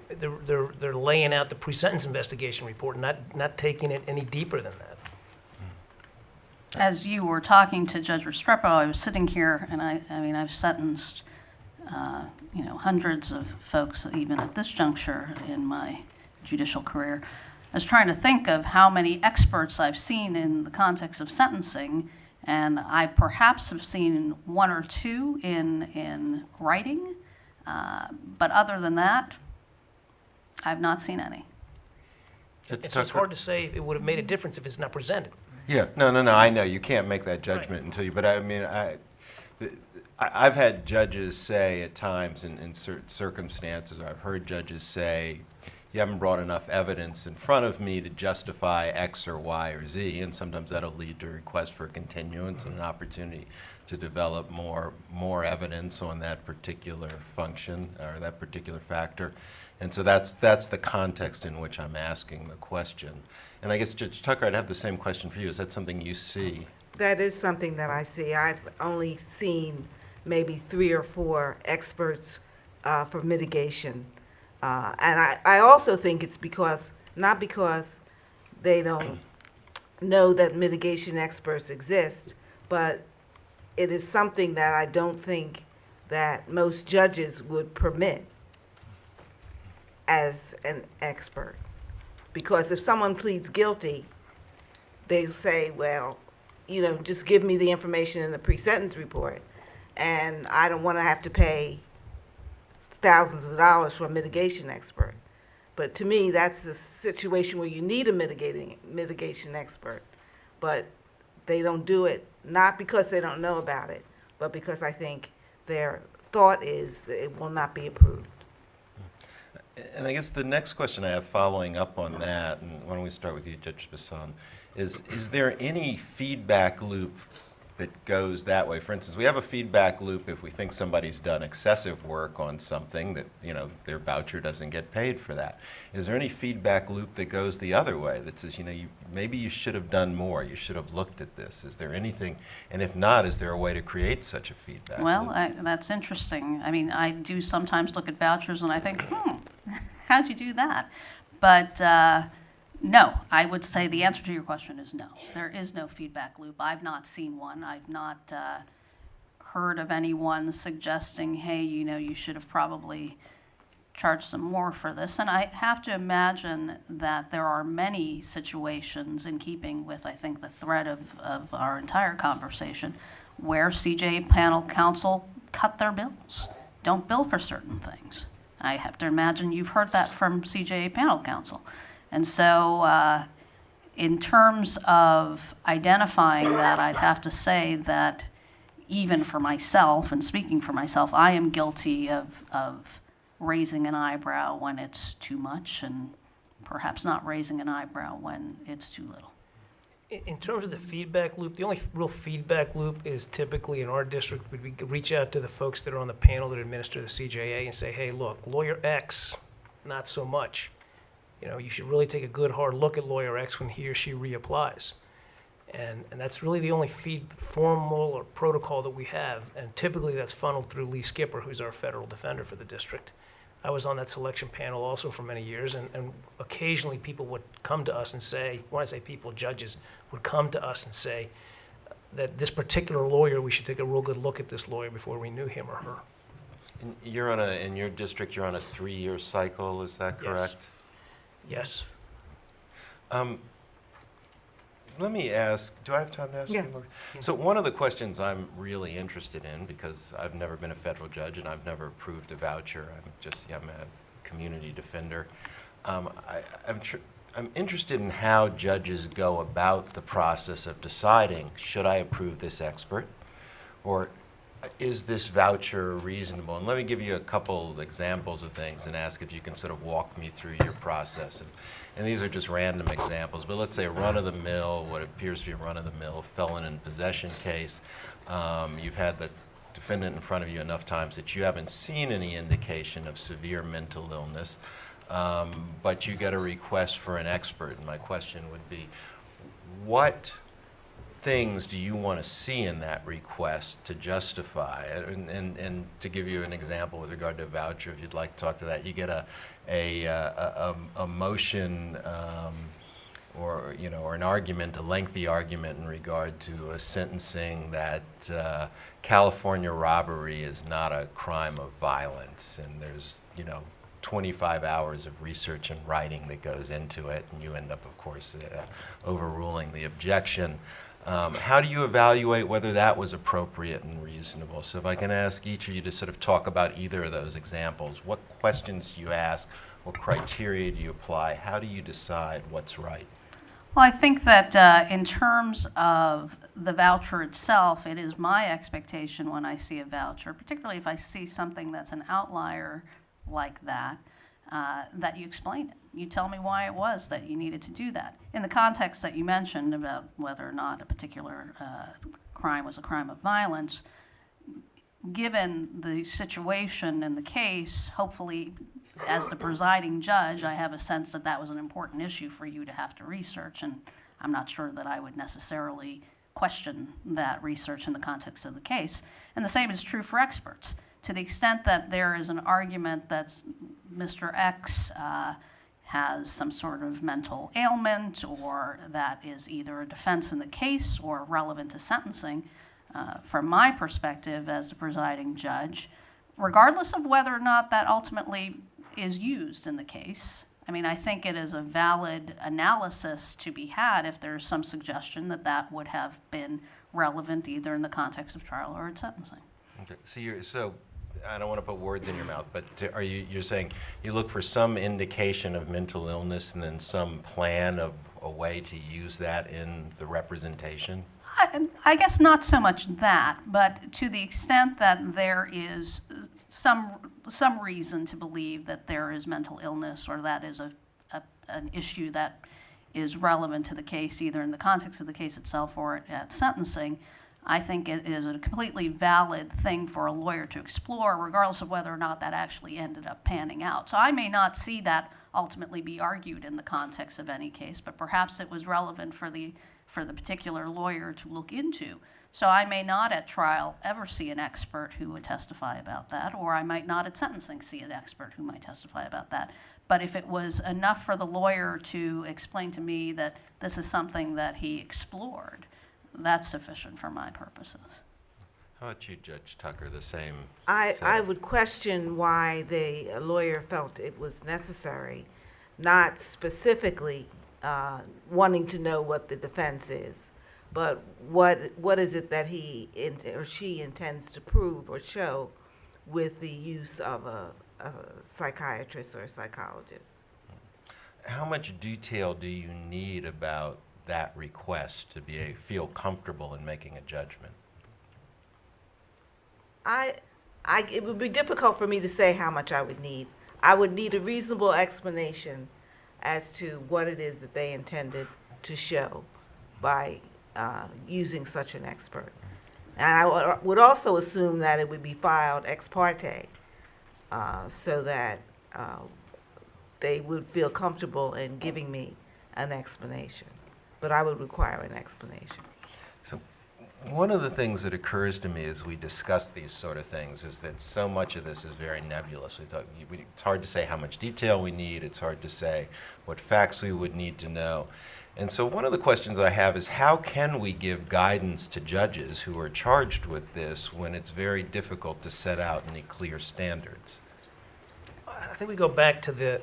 they're laying out the pre-sentence investigation report, not taking it any deeper than that. As you were talking to Judge Restrepo, I was sitting here, and I mean, I've sentenced, hundreds of folks, even at this juncture in my judicial career. I was trying to think of how many experts I've seen in the context of sentencing, and I perhaps have seen one or two in writing, but other than that, I've not seen any. And so it's hard to say if it would have made a difference if it's not presented. Yeah, no, I know, you can't make that judgment until you, but I mean, I've had judges say at times in certain circumstances, I've heard judges say, you haven't brought enough evidence in front of me to justify X or Y or Z, and sometimes that'll lead to a request for a continuance and an opportunity to develop more evidence on that particular function or that particular factor. And so that's the context in which I'm asking the question. And I guess, Judge Tucker, I'd have the same question for you. Is that something you see? That is something that I see. I've only seen maybe 3 or 4 experts for mitigation. And I also think it's not because they don't know that mitigation experts exist, but it is something that I don't think that most judges would permit as an expert. Because if someone pleads guilty, they say, well, just give me the information in the pre-sentence report, and I don't want to have to pay thousands of dollars for a mitigation expert. But to me, that's a situation where you need a mitigation expert, but they don't do it, not because they don't know about it, but because I think their thought is that it will not be approved. And I guess the next question I have following up on that, and why don't we start with you, Judge Bissoon, is there any feedback loop that goes that way? For instance, we have a feedback loop if we think somebody's done excessive work on something that, their voucher doesn't get paid for that. Is there any feedback loop that goes the other way that says, maybe you should have done more, you should have looked at this? Is there anything, and if not, is there a way to create such a feedback loop? That's interesting. I mean, I do sometimes look at vouchers and I think, how'd you do that? But no, I would say the answer to your question is no. There is no feedback loop. I've not seen one. I've not heard of anyone suggesting, hey, you should have probably charged some more for this. And I have to imagine that there are many situations in keeping with, I think, the thread of our entire conversation where CJA panel counsel cut their bills, don't bill for certain things. I have to imagine you've heard that from CJA panel counsel. And so in terms of identifying that, I'd have to say that even for myself, and speaking for myself, I am guilty of raising an eyebrow when it's too much and perhaps not raising an eyebrow when it's too little. In terms of the feedback loop, the only real feedback loop is typically in our district, we reach out to the folks that are on the panel that administer the CJA and say, hey, look, lawyer X, not so much. You should really take a good hard look at lawyer X when he or she reapplies. And that's really the only formal or protocol that we have. And typically that's funneled through Lee Skipper, who's our federal defender for the district. I was on that selection panel also for many years, and occasionally people would come to us and say, when I say people, judges, would come to us and say that this particular lawyer, we should take a real good look at this lawyer before we knew him or her. And in your district, you're on a 3-year cycle, is that correct? Yes. Let me ask, do I have time to ask you more? So one of the questions I'm really interested in, because I've never been a federal judge and I've never approved a voucher, I'm a community defender. I'm interested in how judges go about the process of deciding, should I approve this expert? Or is this voucher reasonable? And let me give you a couple examples of things and ask if you can sort of walk me through your process. And these are just random examples, but let's say a run-of-the-mill, what appears to be a run-of-the-mill felon in possession case. You've had the defendant in front of you enough times that you haven't seen any indication of severe mental illness. but you get a request for an expert. And my question would be, what things do you want to see in that request to justify it? And to give you an example with regard to a voucher, if you'd like to talk to that, you get a motion or an argument, a lengthy argument in regard to a sentencing that California robbery is not a crime of violence, and there's 25 hours of research and writing that goes into it, and you end up, of course, overruling the objection. How do you evaluate whether that was appropriate and reasonable? So if I can ask each of you to sort of talk about either of those examples, what questions do you ask? What criteria do you apply? How do you decide what's right? Well, I think that in terms of the voucher itself, it is my expectation when I see a voucher, particularly if I see something that's an outlier like that, that you explain it. You tell me why it was that you needed to do that. In the context that you mentioned about whether or not a particular crime was a crime of violence, given the situation in the case, hopefully as the presiding judge, I have a sense that that was an important issue for you to have to research, and I'm not sure that I would necessarily question that research in the context of the case. And the same is true for experts. To the extent that there is an argument that Mr. X has some sort of mental ailment, or that is either a defense in the case or relevant to sentencing, from my perspective as the presiding judge, regardless of whether or not that ultimately is used in the case, I mean, I think it is a valid analysis to be had if there's some suggestion that that would have been relevant either in the context of trial or in sentencing. Okay. So I don't want to put words in your mouth, but you're saying you look for some indication of mental illness and then some plan of a way to use that in the representation? I guess not so much that, but to the extent that there is some reason to believe that there is mental illness or that is an issue that is relevant to the case, either in the context of the case itself or at sentencing, I think it is a completely valid thing for a lawyer to explore, regardless of whether or not that actually ended up panning out. So I may not see that ultimately be argued in the context of any case, but perhaps it was relevant for the particular lawyer to look into. So I may not at trial ever see an expert who would testify about that, or I might not at sentencing see an expert who might testify about that. But if it was enough for the lawyer to explain to me that this is something that he explored, that's sufficient for my purposes. How about you, Judge Tucker, the same? I would question why the lawyer felt it was necessary, not specifically wanting to know what the defense is, but what is it that he or she intends to prove or show with the use of a psychiatrist or a psychologist. How much detail do you need about that request to feel comfortable in making a judgment? It would be difficult for me to say how much I would need. I would need a reasonable explanation as to what it is that they intended to show by using such an expert. And I would also assume that it would be filed ex parte so that they would feel comfortable in giving me an explanation. But I would require an explanation. So one of the things that occurs to me as we discuss these sort of things is that so much of this is very nebulous. It's hard to say how much detail we need. It's hard to say what facts we would need to know. And so one of the questions I have is how can we give guidance to judges who are charged with this when it's very difficult to set out any clear standards? I think we go back to the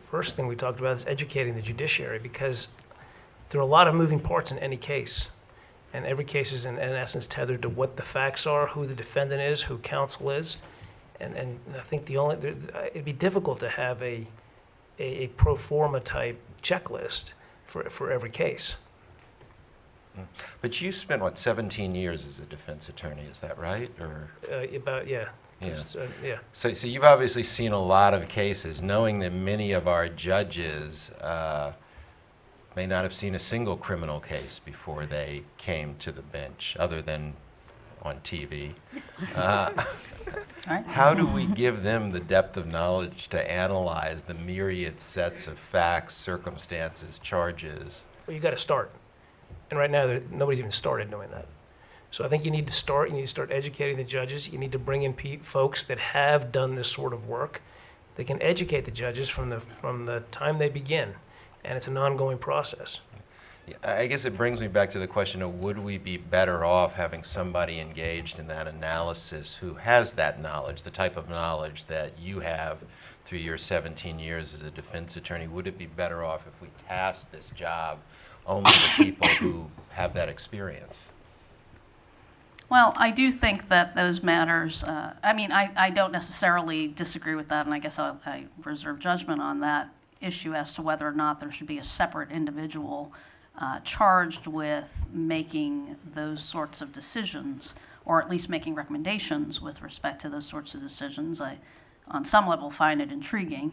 first thing we talked about is educating the judiciary, because there are a lot of moving parts in any case. And every case is in essence tethered to what the facts are, who the defendant is, who counsel is. And I think it'd be difficult to have a pro forma type checklist for every case. But you spent, 17 years as a defense attorney, is that right? Or Yeah. Yeah. So you've obviously seen a lot of cases, knowing that many of our judges may not have seen a single criminal case before they came to the bench, other than on TV. right? How do we give them the depth of knowledge to analyze the myriad sets of facts, circumstances, charges? Well, you got to start. And right now, nobody's even started doing that. So I think you need to start. You need to start educating the judges. You need to bring in folks that have done this sort of work. They can educate the judges from the time they begin, and it's an ongoing process. Yeah, I guess it brings me back to the question of would we be better off having somebody engaged in that analysis who has that knowledge, the type of knowledge that you have through your 17 years as a defense attorney? Would it be better off if we tasked this job only to people who have that experience? Well, I do think that those matters, I don't necessarily disagree with that, and I guess I reserve judgment on that issue as to whether or not there should be a separate individual charged with making those sorts of decisions, or at least making recommendations with respect to those sorts of decisions. I, on some level, find it intriguing,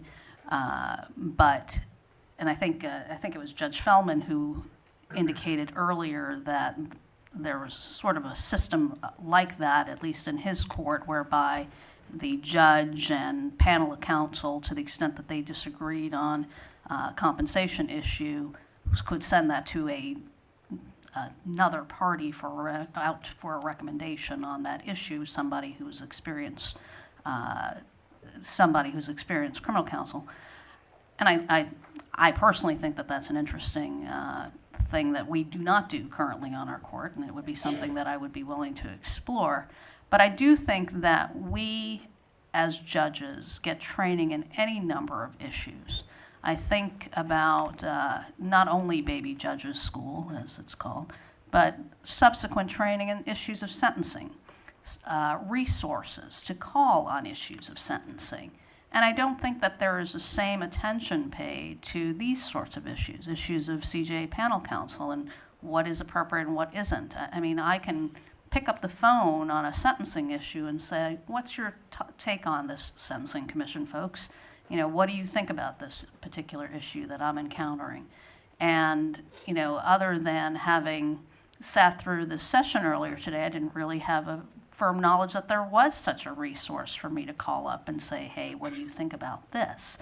and I think it was Judge Feldman who indicated earlier that there was sort of a system like that, at least in his court, whereby the judge and panel of counsel, to the extent that they disagreed on compensation issue, could send that to another party out for a recommendation on that issue, somebody who's experienced criminal counsel. And I personally think that that's an interesting thing that we do not do currently on our court, and it would be something that I would be willing to explore. But I do think that we, as judges, get training in any number of issues. I think about not only baby judges school, as it's called, but subsequent training in issues of sentencing, resources to call on issues of sentencing. And I don't think that there is the same attention paid to these sorts of issues of CJA panel counsel and what is appropriate and what isn't. I mean, I can pick up the phone on a sentencing issue and say, what's your take on this sentencing commission, folks? You know, what do you think about this particular issue that I'm encountering? And, you know, other than having sat through this session earlier today, I didn't really have a firm knowledge that there was such a resource for me to call up and say, hey, what do you think about this?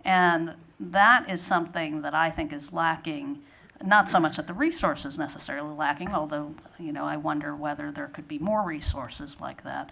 And that is something that I think is lacking, not so much that the resource is necessarily lacking, although, you know, I wonder whether there could be more resources like that.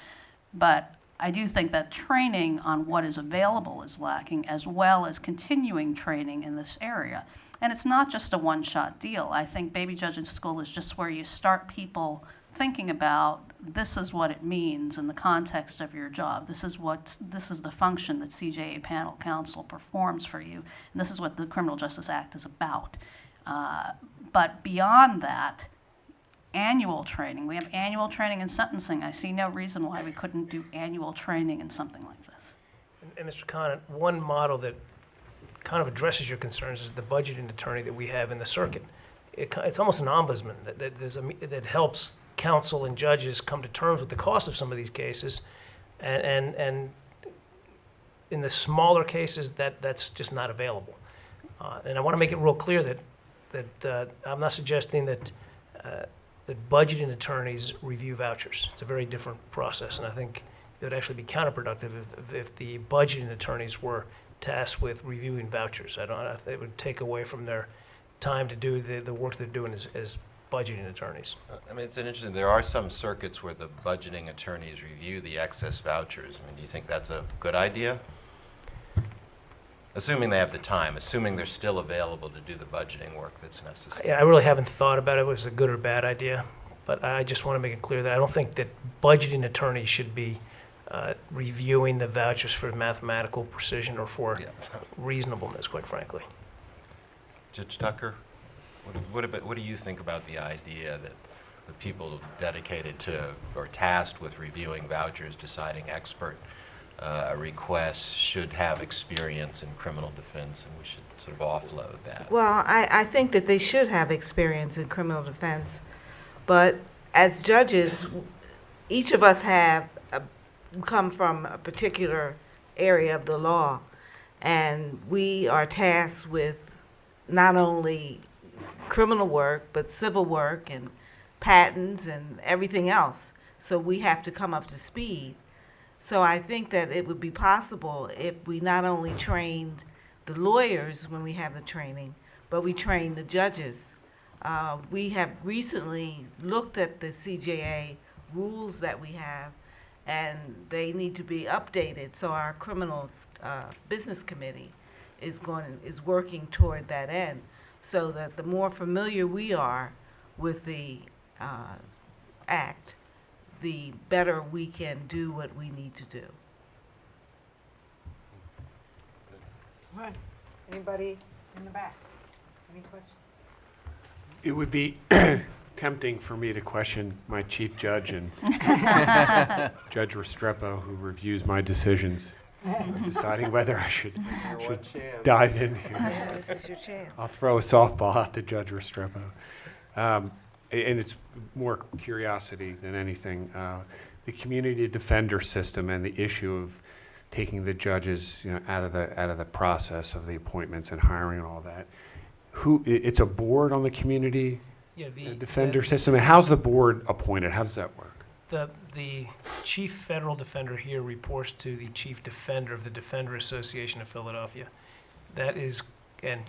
But I do think that training on what is available is lacking, as well as continuing training in this area. And it's not just a one-shot deal. I think baby judging school is just where you start people thinking about this is what it means in the context of your job. This is the function that CJA panel counsel performs for you, and this is what the Criminal Justice Act is about. But beyond that, annual training. We have annual training in sentencing. I see no reason why we couldn't do annual training in something like this. And Mr. Kahn, one model that kind of addresses your concerns is the budgeting attorney that we have in the circuit. It's almost an ombudsman that helps counsel and judges come to terms with the cost of some of these cases, and in the smaller cases that's just not available. And I want to make it real clear that I'm not suggesting that budgeting attorneys review vouchers. It's a very different process, and I think it would actually be counterproductive if the budgeting attorneys were tasked with reviewing vouchers. It would take away from their time to do the work they're doing as budgeting attorneys. I mean, it's interesting. There are some circuits where the budgeting attorneys review the excess vouchers. I mean, do you think that's a good idea? Assuming they have the time, assuming they're still available to do the budgeting work that's necessary. I really haven't thought about it was a good or bad idea, but I just want to make it clear that I don't think that budgeting attorneys should be reviewing the vouchers for mathematical precision or for reasonableness, quite frankly. Judge Tucker, what do you think about the idea that the people dedicated to or tasked with reviewing vouchers, deciding expert requests, should have experience in criminal defense, and we should sort of offload that? Well, I think that they should have experience in criminal defense, but as judges, each of us have come from a particular area of the law, and we are tasked with not only criminal work, but civil work and patents and everything else. So we have to come up to speed So I think that it would be possible if we not only trained the lawyers when we have the training, but we train the judges. We have recently looked at the CJA rules that we have, and they need to be updated. So our criminal business committee is working toward that end, so that the more familiar we are with the act, the better we can do what we need to do. All right. Anybody in the back? Any questions? It would be tempting for me to question my chief judge and Judge Restrepo, who reviews my decisions, deciding whether I should dive in here. This is your chance. I'll throw a softball out to Judge Restrepo. And it's more curiosity than anything. The community defender system and the issue of taking the judges, out of the process of the appointments and hiring and all that. It's a board on the community defender system. And how's the board appointed? How does that work? The chief federal defender here reports to the chief defender of the Defender Association of Philadelphia. And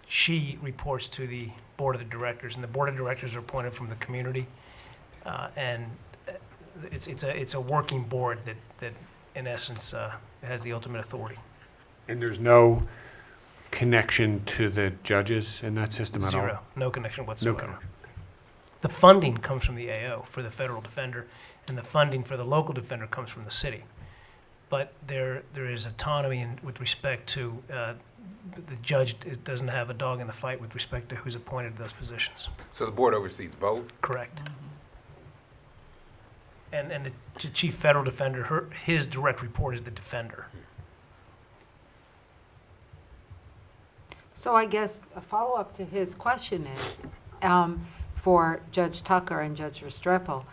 she reports to the board of the directors, and the board of directors are appointed from the community. And it's a working board that in essence has the ultimate authority. And there's no connection to the judges in that system at all? Zero, no connection whatsoever. connection. The funding comes from the AO for the federal defender, and the funding for the local defender comes from the city. But there is autonomy with respect to the judge. It doesn't have a dog in the fight with respect to who's appointed to those positions. So the board oversees both? Correct. And the chief federal defender, his direct report is the defender. So I guess a follow-up to his question is, for Judge Tucker and Judge Restrepo,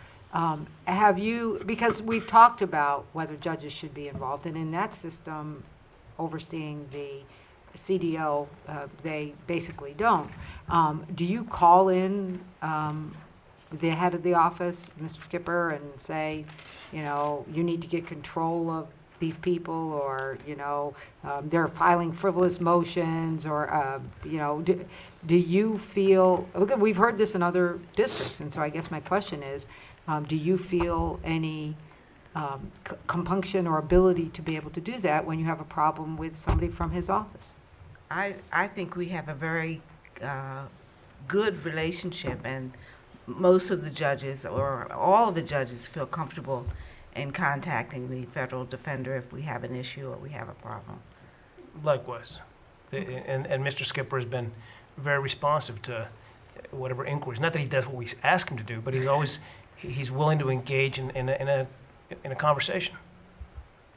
have you, because we've talked about whether judges should be involved, and in that system, overseeing the CDO, they basically don't. Do you call in the head of the office, Mr. Skipper, and say, you need to get control of these people, or, they're filing frivolous motions, or, do you feel, we've heard this in other districts, and so I guess my question is, do you feel any compunction or ability to be able to do that when you have a problem with somebody from his office? I think we have a very good relationship, and most of the judges, or all of the judges, feel comfortable in contacting the federal defender if we have an issue or we have a problem. Likewise. And Mr. Skipper has been very responsive to whatever inquiries. Not that he does what we ask him to do, but he's willing to engage in a conversation.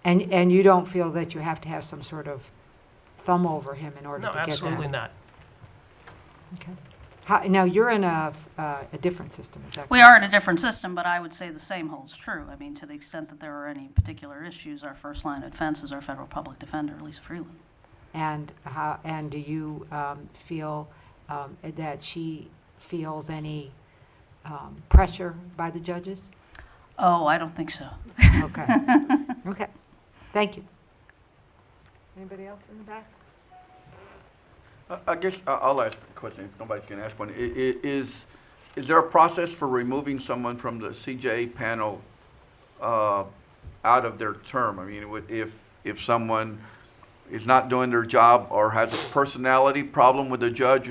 And you don't feel that you have to have some sort of thumb over him in order No, to get that? absolutely not. Okay. Now, you're in a different system, is that correct? We are in a different system, but I would say the same holds true. I mean, to the extent that there are any particular issues, our first line of defense is our federal public defender, Lisa Freeland. And do you feel that she feels any pressure by the judges? Oh, I don't think so. Okay. Okay. Thank you. Anybody else in the back? I guess I'll ask a question if nobody's going to ask one. Is there a process for removing someone from the CJA panel out of their term? I mean, if someone is not doing their job or has a personality problem with the judge,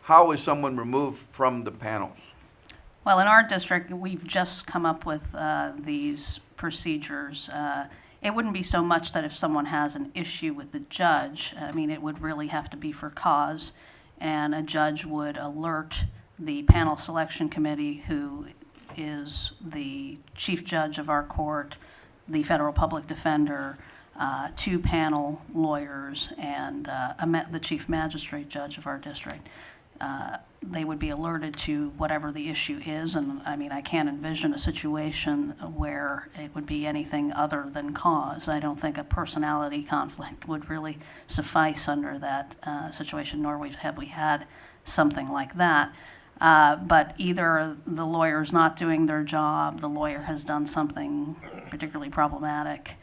how is someone removed from the panels? Well, in our district, we've just come up with these procedures. It wouldn't be so much that if someone has an issue with the judge, I mean, it would really have to be for cause, and a judge would alert the panel selection committee, who is the chief judge of our court, the federal public defender, two panel lawyers, and the chief magistrate judge of our district. They would be alerted to whatever the issue is, and I mean, I can't envision a situation where it would be anything other than cause. I don't think a personality conflict would really suffice under that situation, nor have we had something like that. But either the lawyer's not doing their job, the lawyer has done something particularly problematic,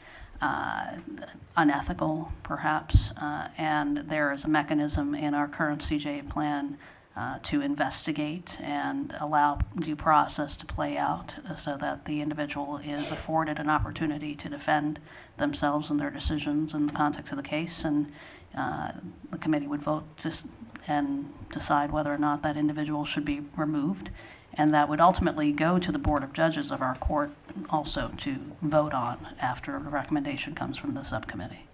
unethical perhaps, and there is a mechanism in our current CJA plan to investigate and allow due process to play out so that the individual is afforded an opportunity to defend themselves and their decisions in the context of the case, and the committee would vote and decide whether or not that individual should be removed. And that would ultimately go to the Board of Judges of our court also to vote on after a recommendation comes from the subcommittee.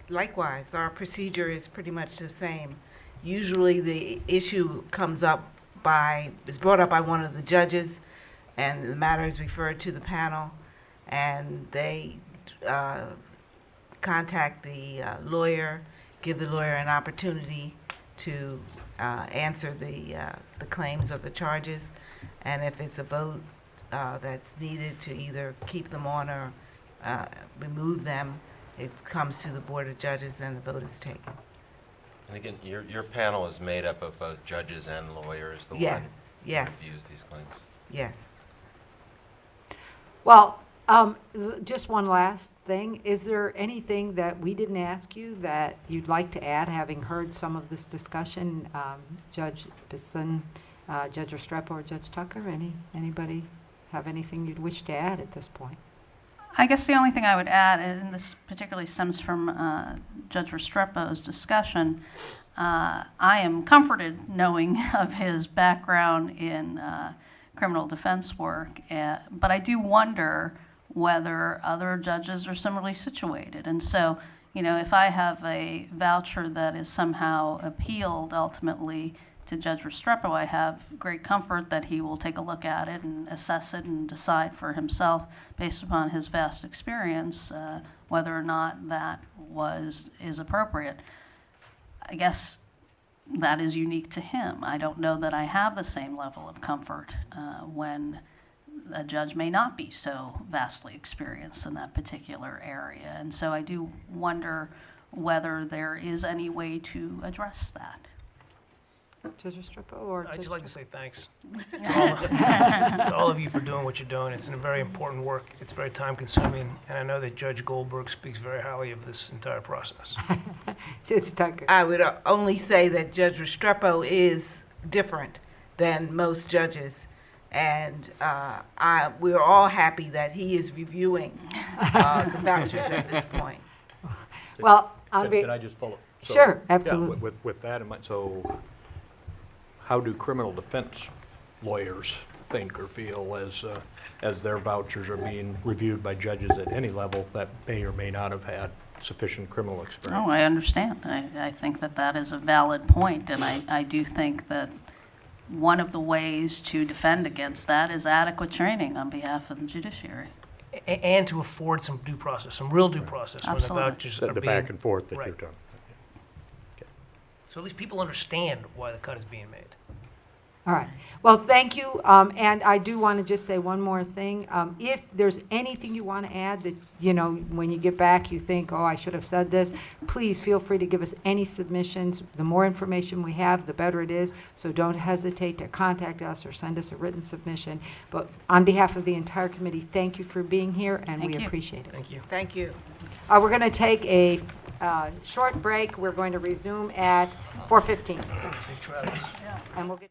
Likewise, our procedure is pretty much the same. Usually the issue is brought up by one of the judges, and the matter is referred to the panel, and they contact the lawyer, give the lawyer an opportunity to answer the claims or the charges, and if it's a vote that's needed to either keep them on or remove them, it comes to the Board of Judges and the vote is taken. And again, your panel is made up of both judges and lawyers, the Yeah, one yes. who reviews these claims. Yes. Well, just one last thing. Is there anything that we didn't ask you that you'd like to add, having heard some of this discussion? Judge Bissoon, Judge Restrepo, or Judge Tucker? Anybody have anything you'd wish to add at this point? I guess the only thing I would add, and this particularly stems from Judge Restrepo's discussion, I am comforted knowing of his background in criminal defense work, but I do wonder whether other judges are similarly situated. And so, you know, if I have a voucher that is somehow appealed ultimately to Judge Restrepo, I have great comfort that he will take a look at it and assess it and decide for himself, based upon his vast experience, whether or not that is appropriate. I guess that is unique to him. I don't know that I have the same level of comfort when a judge may not be so vastly experienced in that particular area. And so I do wonder whether there is any way to address that. Judge Restrepo or I'd Judge just like to say thanks to all of you for doing what you're doing. It's a very important work. It's very time-consuming, and I know that Judge Goldberg speaks very highly of this entire process. Judge Tucker? I would only say that Judge Restrepo is different than most judges, and we're all happy that he is reviewing the vouchers at this point. Well, Can I just follow? So, Sure, yeah, absolutely. with that in mind, so how do criminal defense lawyers think or feel as their vouchers are being reviewed by judges at any level that may or may not have had sufficient criminal experience? Oh, I understand. I think that that is a valid point, and I do think that one of the ways to defend against that is adequate training on behalf of the judiciary. And to afford some due process, some real due process when the Absolutely. vouchers The are being... back and forth that Right. you're talking. So at least people understand why the cut is being made. All right. Well, thank you. And I do want to just say one more thing. If there's anything you want to add that, you know, when you get back, you think, oh, I should have said this, please feel free to give us any submissions. The more information we have, the better it is. So don't hesitate to contact us or send us a written submission. But on behalf of the entire committee, thank you for being here, and Thank we you. appreciate it. Thank you. Thank you. We're going to take a short break. We're going to resume at 4:15. Safe travels. And we'll get